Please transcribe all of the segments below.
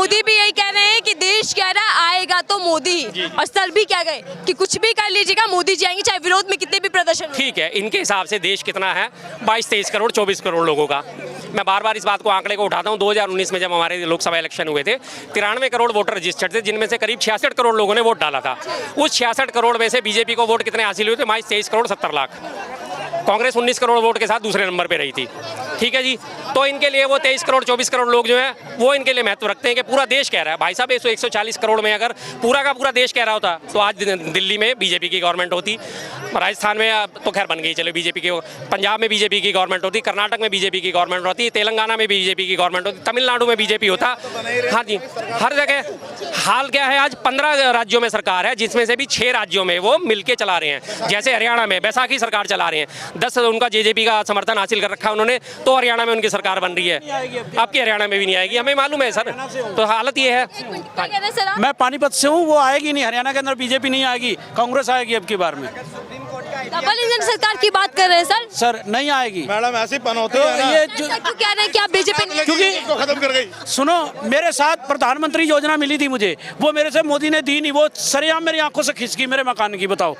मोदी भी यही कह रहे हैं कि देश कह रहा है आएगा तो मोदी ही, और सर भी क्या गए कि कुछ भी कर लीजिएगा मोदी जी आएंगे, चाहे विरोध में कितने भी प्रदर्शन हो। ठीक है, इनके हिसाब से देश कितना है, 22-23 करोड़ 24 करोड़ लोगों का। मैं बार बार इस बात को आंकड़े को उठाता हूँ। 2019 में जब हमारे लोकसभा इलेक्शन हुए थे, 93 करोड़ वोटर रजिस्टर्ड थे, जिनमें से करीब 66 करोड़ लोगों ने वोट डाला था। उस 66 करोड़ में से बीजेपी को वोट कितने हासिल हुए थे? 23 करोड़ 70 लाख। कांग्रेस 19 करोड़ वोट के साथ दूसरे नंबर पे रही थी। ठीक है जी, तो इनके लिए वो 23 करोड़ 24 करोड़ लोग जो है वो इनके लिए महत्व रखते हैं कि पूरा देश कह रहा है। भाई साहब 140 करोड़ में अगर पूरा का पूरा देश कह रहा होता तो आज दिल्ली में बीजेपी की गवर्नमेंट होती, राजस्थान में तो खैर बन गई चलो बीजेपी की, पंजाब में बीजेपी की गवर्नमेंट होती, कर्नाटक में बीजेपी की गवर्नमेंट होती, तेलंगाना में बीजेपी की गवर्नमेंट होती, तमिलनाडु में बीजेपी होता। हाँ जी, हर जगह हाल क्या है, आज 15 राज्यों में सरकार है, जिसमें से भी 6 राज्यों में वो मिलके चला रहे हैं। जैसे हरियाणा में बैसाखी सरकार चला रहे हैं, 10 उनका जेजेपी का समर्थन हासिल कर रखा है उन्होंने, तो हरियाणा में उनकी सरकार बन रही है। आपकी हरियाणा में भी नहीं आएगी, हमें मालूम है सर। तो हालत ये है। क्या कह रहे हैं सर आप? मैं पानीपत से हूँ, वो आएगी नहीं, हरियाणा के अंदर बीजेपी नहीं आएगी, कांग्रेस आएगी अब की बार में। डबल इंजन सरकार की बात कर रहे हैं सर? सर नहीं आएगी मैडम, ऐसी पनौती तो है ना। ये ऐसा क्यों कह रहे हैं कि आप बीजेपी नहीं? क्योंकि तो खत्म कर गई। सुनो, मेरे साथ प्रधानमंत्री योजना मिली थी मुझे, वो मेरे से मोदी ने दी नहीं, वो सरेआम मेरी आंखों से खिंच गई मेरे मकान की। बताओ,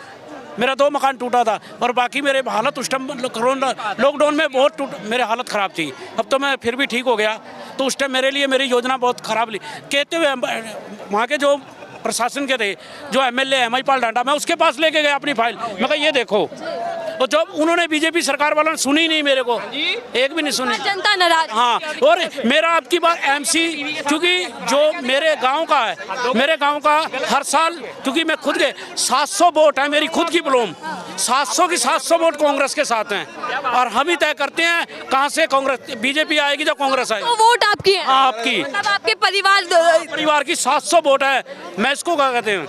मेरा 2 मकान टूटा था और बाकी मेरे हालत उस टाइम कोरोना लॉकडाउन में बहुत मेरे हालत ख़राब थी। अब तो मैं फिर भी ठीक हो गया। तो उस टाइम मेरे लिए मेरी योजना बहुत ख़राब ली कहते हुए वहाँ के जो प्रशासन के थे, जो एमएलए एमआई पाल डांडा, मैं उसके पास लेके गया अपनी फाइल। मैं कहा ये देखो, और जब उन्होंने बीजेपी सरकार वालों ने सुनी नहीं मेरे को, एक भी नहीं सुनी। जनता नाराज। हाँ, और मेरा अब की बार एमसी, क्योंकि जो मेरे गांव का है, मेरे गांव का हर साल, क्योंकि मैं खुद के 700 वोट है मेरी खुद की ब्लॉम, 700 की 700 वोट कांग्रेस के साथ हैं, और हम ही तय करते हैं कहाँ से कांग्रेस बीजेपी आएगी जो कांग्रेस आएगी। तो वोट आपकी है? हाँ, आपकी। मतलब आपके परिवार की 700 वोट है, मैं इसको क्या कहते हैं,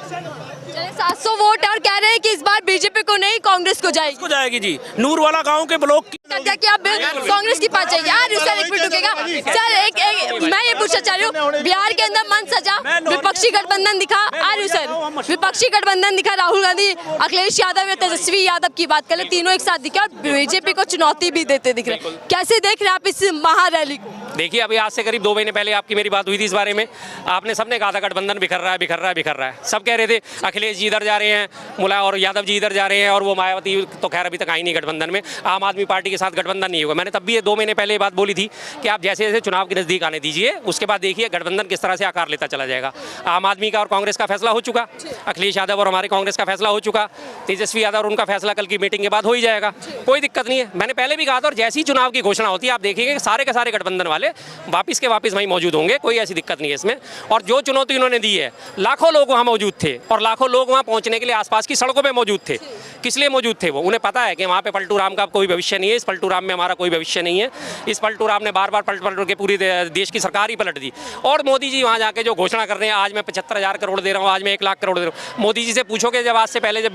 700 वोट है, और कह रहे हैं कि इस बार बीजेपी को नहीं कांग्रेस को जाएगी। को जाएगी जी। नूर वाला गांव के ब्लॉक की कि आप कांग्रेस की पास जाइए। यार सर एक मिनट रुकेगा सर, एक मैं ये पूछना चाह रही हूँ, बिहार के अंदर मन सजा, विपक्षी गठबंधन दिखा, आ रही हूँ सर, विपक्षी गठबंधन दिखा, राहुल गांधी, अखिलेश यादव या तेजस्वी यादव की बात करें, तीनों एक साथ दिखे और बीजेपी को चुनौती भी देते दिख रहे। कैसे देख रहे हैं आप इस महारैली को? देखिए, अभी आज से करीब 2 महीने पहले आपकी मेरी बात हुई थी इस बारे में। आपने सबने कहा था गठबंधन बिखर रहा है, बिखर रहा है, बिखर रहा है। सब कह रहे थे अखिलेश जी इधर जा रहे हैं, मुला और यादव जी इधर जा रहे हैं, और वो मायावती तो खैर अभी तक आई नहीं गठबंधन में, आम आदमी पार्टी के साथ गठबंधन नहीं होगा। मैंने तब भी 2 महीने पहले ये बात बोली थी कि आप जैसे जैसे चुनाव के नज़दीक आने दीजिए, उसके बाद देखिए गठबंधन किस तरह से आकार लेता चला जाएगा। आम आदमी का और कांग्रेस का फैसला हो चुका, अखिलेश यादव और हमारे कांग्रेस का फैसला हो चुका, तेजस्वी यादव और उनका फैसला कल की मीटिंग के बाद हो ही जाएगा, कोई दिक्कत नहीं है। मैंने पहले भी कहा था, और जैसी चुनाव की घोषणा होती है आप देखिएगा सारे के सारे गठबंधन वाले वापस वहीं मौजूद होंगे, कोई ऐसी दिक्कत नहीं है इसमें। और जो चुनौती उन्होंने दी है, लाखों लोग वहाँ मौजूद थे, और लाखों लोग वहाँ पहुँचने के लिए आसपास की सड़कों पे मौजूद थे। किस लिए मौजूद थे वो? उन्हें पता है कि वहाँ पे पलटू राम का कोई भविष्य नहीं है, इस पलटू राम में हमारा कोई भविष्य नहीं है। इस पलटू राम ने बार बार पलट के पूरी देश की सरकार ही पलट दी। और मोदी जी वहाँ जाके जो घोषणा कर रहे हैं, आज मैं 75,000 करोड़ दे रहा हूँ, आज मैं 1 लाख करोड़ दे रहा हूँ। मोदी जी से पूछोगे, जब आज से पहले जब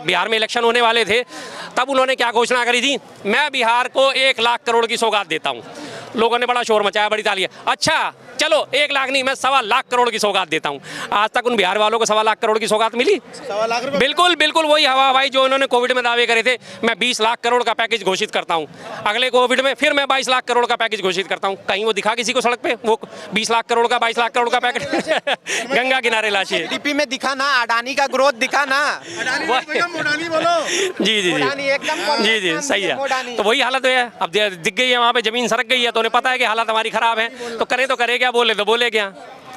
बिहार में इलेक्शन होने वाले थे, तब उन्होंने क्या घोषणा करी थी? मैं बिहार को 1 लाख करोड़ की सौगात देता हूँ। लोगों ने बड़ा शोर मचाया, बड़ी तालियां। अच्छा चलो 1 लाख नहीं, मैं 1.25 लाख करोड़ की सौगात देता हूँ। आज तक उन बिहार वालों को 1.25 लाख करोड़ की सौगात मिली? 1.25 लाख रुपए। बिल्कुल बिल्कुल वही हवा हवाई जो उन्होंने कोविड में दावे करे थे। मैं 20 लाख करोड़ का पैकेज घोषित करता हूँ, अगले कोविड में फिर मैं 22 लाख करोड़ का पैकेज घोषित करता हूँ। कहीं वो दिखा किसी को सड़क पे वो 20 लाख करोड़ का 22 लाख करोड़ का पैकेज गंगा किनारे लाशी है। जीडीपी में दिखा ना, अडानी का ग्रोथ दिखा ना। जी जी जी जी सही है। तो वही हालत है, अब दिख गई है वहाँ पे, जमीन सरक गई है, तो उन्हें पता है कि हालत हमारी खराब है, तो करे क्या, बोले तो बोले क्या।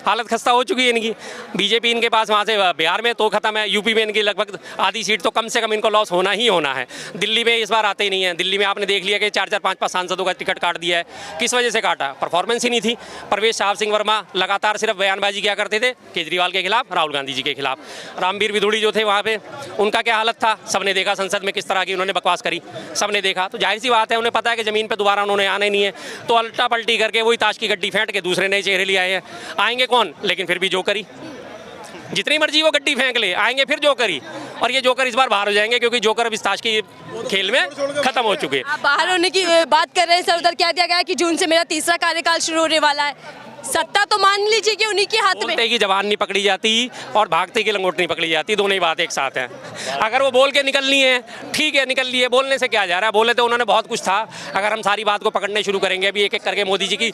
हालत खस्ता हो चुकी है इनकी। बीजेपी इनके पास वहाँ से बिहार में तो खत्म है, यूपी में इनकी लगभग आधी सीट तो कम से कम इनको लॉस होना ही होना है। दिल्ली में इस बार आते ही नहीं है। दिल्ली में आपने देख लिया कि 4-4, 5-5 सांसदों का टिकट काट दिया है। किस वजह से काटा? परफॉर्मेंस ही नहीं थी। परवेश साहब सिंह वर्मा लगातार सिर्फ बयानबाजी क्या करते थे केजरीवाल के खिलाफ, राहुल गांधी जी के खिलाफ। रामवीर विधुड़ी जो थे वहाँ पे, उनका क्या हालत था सबने देखा, संसद में किस तरह की उन्होंने बकवास करी सबने देखा। तो जाहिर सी बात है, उन्हें पता है कि ज़मीन पर दोबारा उन्होंने आने नहीं है, तो अल्टा पलटी करके वही ताश की गड्डी फेंट के दूसरे नए चेहरे ले आए हैं। आएंगे कौन? लेकिन फिर भी जोकरी, जितनी मर्जी वो गड्डी फेंक ले, आएंगे फिर जोकरी। और ये जोकर इस बार बाहर हो जाएंगे, क्योंकि जोकर अब इस ताश की खेल में खत्म हो चुके हैं। आप बाहर होने की बात कर रहे हैं सर, उधर कह दिया गया है कि जून से मेरा तीसरा कार्यकाल शुरू होने वाला है। सत्ता तो मान लीजिए कि उन्हीं के हाथ में। बोलते की जबान नहीं पकड़ी जाती और भागते की लंगोट नहीं पकड़ी जाती, दोनों ही बात एक साथ है। अगर वो बोल के निकलनी है ठीक है, निकल लिए, बोलने से क्या जा रहा है, बोले तो उन्होंने बहुत कुछ था। अगर हम सारी बात को पकड़ने शुरू करेंगे अभी एक एक करके मोदी जी की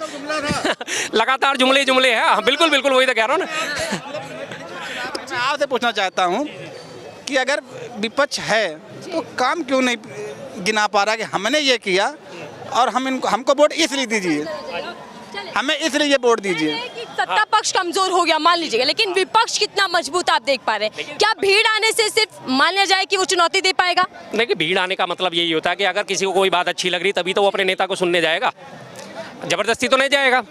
लगातार जुमले जुमले हैं। हाँ, बिल्कुल बिल्कुल वही तो कह रहा हूँ ना। मैं आपसे पूछना चाहता हूँ कि अगर विपक्ष है तो काम क्यों नहीं गिना पा रहा कि हमने ये किया और हमको वोट इसलिए दीजिए, हमें इसलिए ये वोट दीजिए। कि सत्ता पक्ष कमजोर हो गया मान लीजिएगा, लेकिन विपक्ष कितना मजबूत आप देख पा रहे हैं। क्या भीड़ आने से सिर्फ मान लिया जाए कि वो चुनौती दे पाएगा? देखिए, भीड़ आने का मतलब यही होता है कि अगर किसी को कोई बात अच्छी लग रही तभी तो वो अपने नेता को सुनने जाएगा, जबरदस्ती तो नहीं जाएगा।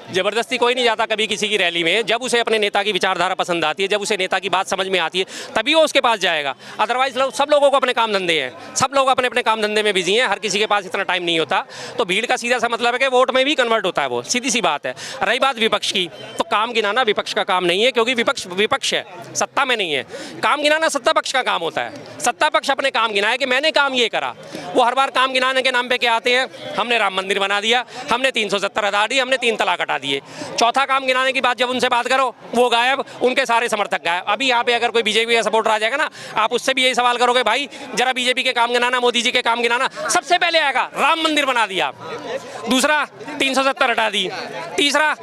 जबरदस्ती कोई नहीं जाता कभी किसी की रैली में। जब उसे अपने नेता की विचारधारा पसंद आती है, जब उसे नेता की बात समझ में आती है, तभी वो उसके पास जाएगा। अदरवाइज सब लोगों को अपने काम धंधे हैं, सब लोग अपने अपने काम धंधे में बिजी हैं, हर किसी के पास इतना टाइम नहीं होता। तो भीड़ का सीधा सा मतलब है कि वोट में भी कन्वर्ट होता है, वो सीधी सी बात है। रही बात विपक्ष की, तो काम गिनाना विपक्ष का काम नहीं है, क्योंकि विपक्ष विपक्ष है, सत्ता में नहीं है। काम गिनाना सत्ता पक्ष का काम होता है। सत्ता पक्ष अपने काम गिनाए कि मैंने काम ये करा। वो हर बार काम गिनाने के नाम पे क्या आते हैं, हमने राम मंदिर बना दिया, हमने 370 हटा दी, हमने 3 तलाक हटा दिए। चौथा काम गिनाने की बात जब उनसे बात करो वो गायब, उनके सारे समर्थक गायब। अभी यहाँ पे अगर कोई बीजेपी का सपोर्टर आ जाएगा ना, आप उससे भी यही सवाल करोगे, भाई जरा बीजेपी के काम गिनाना, मोदी जी के काम गिनाना, सबसे पहले आएगा राम मंदिर बना दिया, दूसरा 370 हटा दी, तीसरा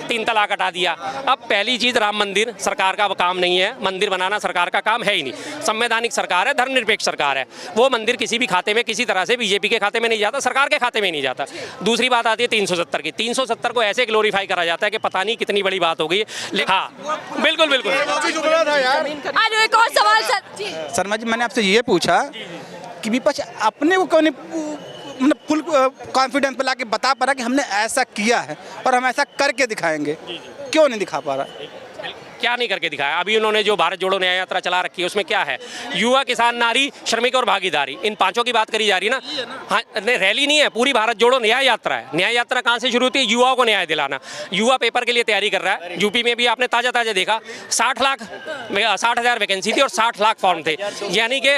3 तलाक हटा दिया। अब पहली चीज, राम मंदिर सरकार का काम नहीं है, मंदिर बनाना सरकार का काम है ही नहीं। संवैधानिक सरकार है, धर्मनिरपेक्ष सरकार है। वो मंदिर किसी भी खाते में किसी तरह से बीजेपी के खाते में नहीं जाता, सरकार के खाते में नहीं जाता। दूसरी बात आती है 370 की। 370 को ऐसे ग्लोरीफाई करा जाता है कि पता नहीं कितनी बड़ी बात हो गई है। लेकिन हाँ, बिल्कुल बिल्कुल। अरे एक और सवाल सर जी। शर्मा जी, मैंने आपसे ये पूछा कि विपक्ष अपने को क्यों नहीं मतलब फुल कॉन्फिडेंस पे लाके बता पा रहा कि हमने ऐसा किया है और हम ऐसा करके दिखाएंगे, क्यों नहीं दिखा पा रहा? क्या नहीं करके दिखाया? अभी उन्होंने जो भारत जोड़ो न्याय यात्रा चला रखी है उसमें क्या है, युवा, किसान, नारी, श्रमिक और भागीदारी, इन पांचों की बात करी जा रही है ना। हाँ, रैली नहीं है, पूरी भारत जोड़ो न्याय यात्रा है। न्याय यात्रा कहाँ से शुरू होती है? युवाओं को न्याय दिलाना। युवा पेपर के लिए तैयारी कर रहा है। यूपी में भी आपने ताजा देखा 60,000 वैकेंसी थी और 60 लाख फॉर्म थे, यानी कि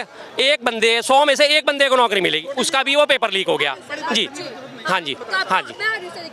एक बंदे 100 में से एक बंदे को नौकरी मिलेगी, उसका भी वो पेपर लीक हो गया जी। हाँ जी, हाँ जी,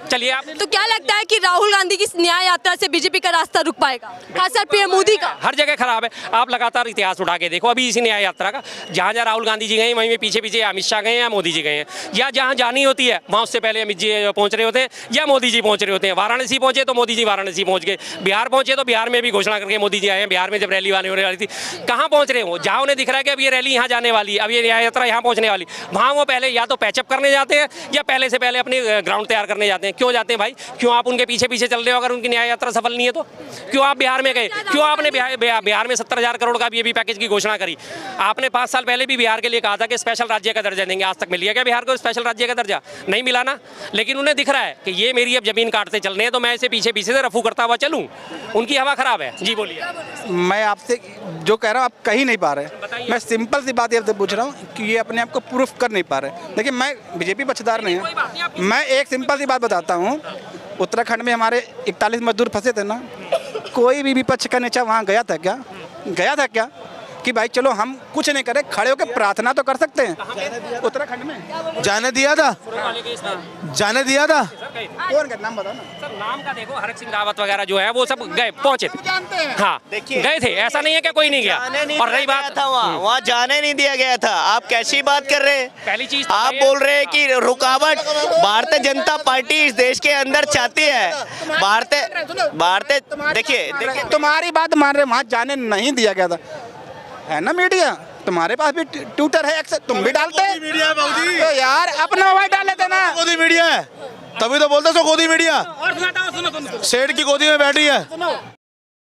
चलिए आप। तो क्या लगता है कि राहुल गांधी की न्याय यात्रा से बीजेपी का रास्ता रुक पाएगा, खासकर पीएम मोदी का? हर जगह खराब है। आप लगातार इतिहास उठा के देखो, अभी इसी न्याय यात्रा का जहाँ जहाँ राहुल गांधी जी गए वहीं में पीछे पीछे अमित शाह गए या मोदी जी गए हैं, या जहाँ जानी होती है वहाँ उससे पहले अमित जी पहुँच रहे होते हैं या मोदी जी पहुँच रहे होते हैं। वाराणसी पहुँचे तो मोदी जी वाराणसी पहुँच गए, बिहार पहुँचे तो बिहार में भी घोषणा करके मोदी जी आए हैं। बिहार में जब रैली आने वाली थी, कहाँ पहुँच रहे हो? जहाँ उन्हें दिख रहा है कि अब ये रैली यहाँ जाने वाली है, अब ये न्याय यात्रा यहाँ पहुँचने वाली, वहाँ वो पहले या तो पैचअप करने जाते हैं या पहले से पहले अपनी ग्राउंड तैयार करने जाते हैं। क्यों जाते हैं भाई? क्यों आप उनके पीछे पीछे चल रहे हो? अगर उनकी न्याय यात्रा सफल नहीं है तो क्यों आप बिहार में गए? क्यों आपने बिहार में 70,000 करोड़ का भी पैकेज की घोषणा करी? आपने 5 साल पहले भी बिहार के लिए कहा था कि स्पेशल राज्य का दर्जा देंगे। आज तक मिल गया क्या बिहार को स्पेशल राज्य का दर्जा? नहीं मिला ना। लेकिन उन्हें दिख रहा है कि ये मेरी अब जमीन काटते चल रहे हैं तो मैं इसे पीछे पीछे से रफू करता हुआ चलूं। उनकी हवा खराब है जी। बोलिए। मैं आपसे जो कह रहा हूँ आप कह ही नहीं पा रहे। मैं सिंपल सी बात ये आपसे पूछ रहा हूँ कि ये अपने आप को प्रूफ कर नहीं पा रहे। लेकिन मैं बीजेपी पक्षधार नहीं हूँ। मैं एक सिंपल सी बात बताता हूँ, उत्तराखंड में हमारे 41 मजदूर फंसे थे ना, कोई भी विपक्ष का नेता वहाँ गया था क्या? गया था क्या कि भाई चलो हम कुछ नहीं करें, खड़े होकर प्रार्थना तो कर सकते हैं? उत्तराखंड में जाने दिया था, जाने दिया था। कौन का नाम बताओ ना। सर नाम का देखो, हरक सिंह रावत वगैरह जो है वो सब गए, पहुंचे थे। हाँ, गए थे, ऐसा नहीं है कि कोई नहीं गया। और रही बात, वहाँ जाने नहीं दिया गया था। आप कैसी बात कर रहे हैं? पहली चीज आप बोल रहे हैं कि रुकावट भारतीय जनता पार्टी इस देश के अंदर चाहती है। भारतीय देखिए तुम्हारी बात मान रहे, वहाँ जाने नहीं दिया गया था, है ना? मीडिया तुम्हारे पास भी ट्विटर है, एक्सेस तुम भी डालते हैं। मीडिया है बाबूजी। तो यार अपना मोबाइल डाल लेते ना। गोदी मीडिया है, तभी तो बोलते सो गोदी मीडिया। सेठ की गोदी में बैठी है।